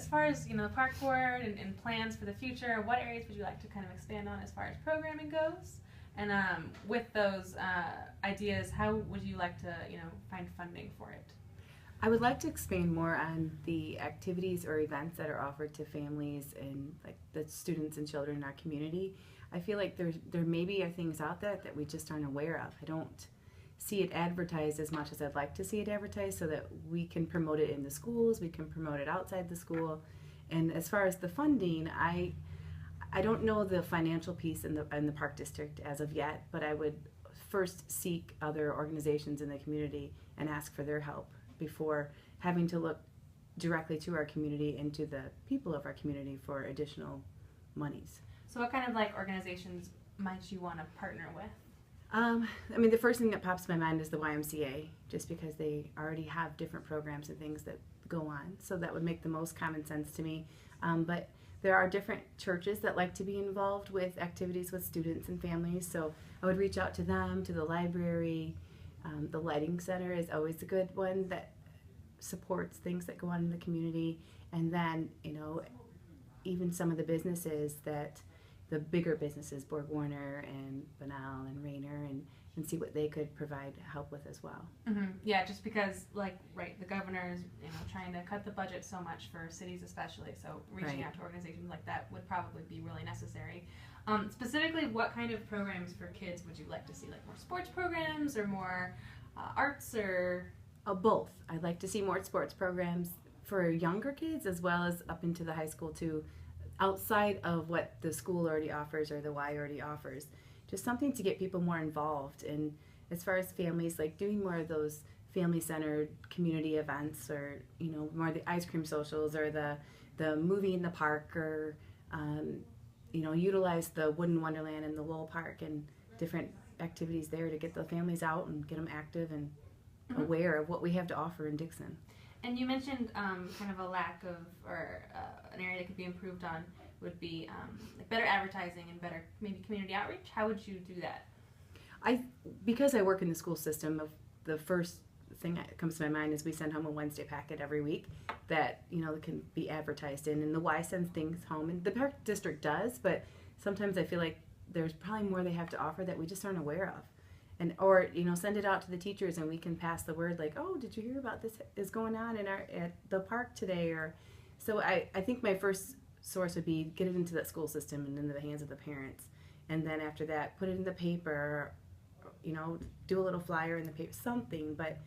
as far as the park board and plans for the future, what areas would you like to kind of expand on as far as programming goes? And with those ideas, how would you like to find funding for it? I would like to expand more on the activities or events that are offered to families and like the students and children in our community. I feel like there maybe are things out there that we just aren't aware of. I don't see it advertised as much as I'd like to see it advertised so that we can promote it in the schools, we can promote it outside the school. And as far as the funding, I don't know the financial piece in the Park District as of yet, but I would first seek other organizations in the community and ask for their help before having to look directly to our community and to the people of our community for additional monies. So what kind of organizations might you want to partner with? I mean, the first thing that pops to my mind is the YMCA, just because they already have different programs and things that go on. So that would make the most common sense to me. But there are different churches that like to be involved with activities with students and families. So I would reach out to them, to the library. The Lighting Center is always a good one that supports things that go on in the community. And then, even some of the businesses the bigger businesses, Borg Warner and Banal and Rayner, and see what they could provide help with as well. Mm-hmm. Yeah, just because, the governor is trying to cut the budget so much for cities especially, so reaching out to organizations like that would probably be really necessary. Specifically, what kind of programs for kids would you like to see? Like more sports programs or more arts or? Both. I'd like to see more sports programs for younger kids as well as up into the high school too, outside of what the school already offers or the Y already offers. Just something to get people more involved. And as far as families, like doing more of those family-centered community events, or more of the ice cream socials, or the movie in the park, or utilize the Wooden Wonderland in the Lowell Park and different activities there to get the families out and get them active and aware of what we have to offer in Dixon. And you mentioned kind of a lack of, or an area that could be improved on would be better advertising and better maybe community outreach. How would you do that? Because I work in the school system, the first thing that comes to my mind is we send home a Wednesday packet every week that can be advertised in, and the Y sends things home, and the Park District does, but sometimes I feel like there's probably more they have to offer that we just aren't aware of. Or send it out to the teachers and we can pass the word like, oh, did you hear about this is going on at the park today? Or so I think my first source would be get it into that school system and into the hands of the parents, and then after that put it in the paper, do a little flyer in the paper, something. But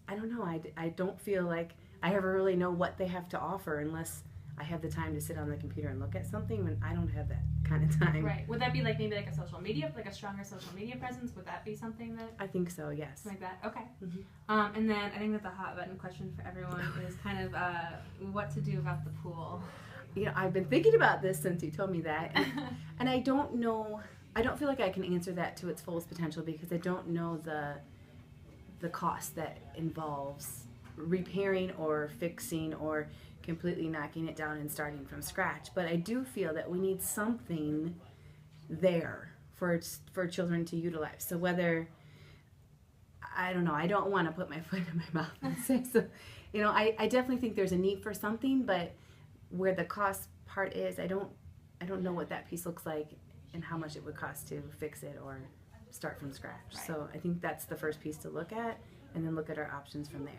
I don't know, I don't feel like I ever really know what they have to offer unless I have the time to sit on the computer and look at something, when I don't have that kind of time. Right. Would that be maybe a social media, a stronger social media presence? Would that be something that? I think so, yes. Like that? Okay. Mm-hmm. And then I think that the hot button question for everyone is kind of what to do about the pool. I've been thinking about this since you told me that, and I don't know, I don't feel like I can answer that to its fullest potential because I don't know the cost that involves repairing or fixing or completely knocking it down and starting from scratch. But I do feel that we need something there for children to utilize. So whether, I don't know, I don't want to put my foot in my mouth and say so. I definitely think there's a need for something, but where the cost part is, I don't know what that piece looks like and how much it would cost to fix it or start from scratch. Right. So I think that's the first piece to look at, and then look at our options from there.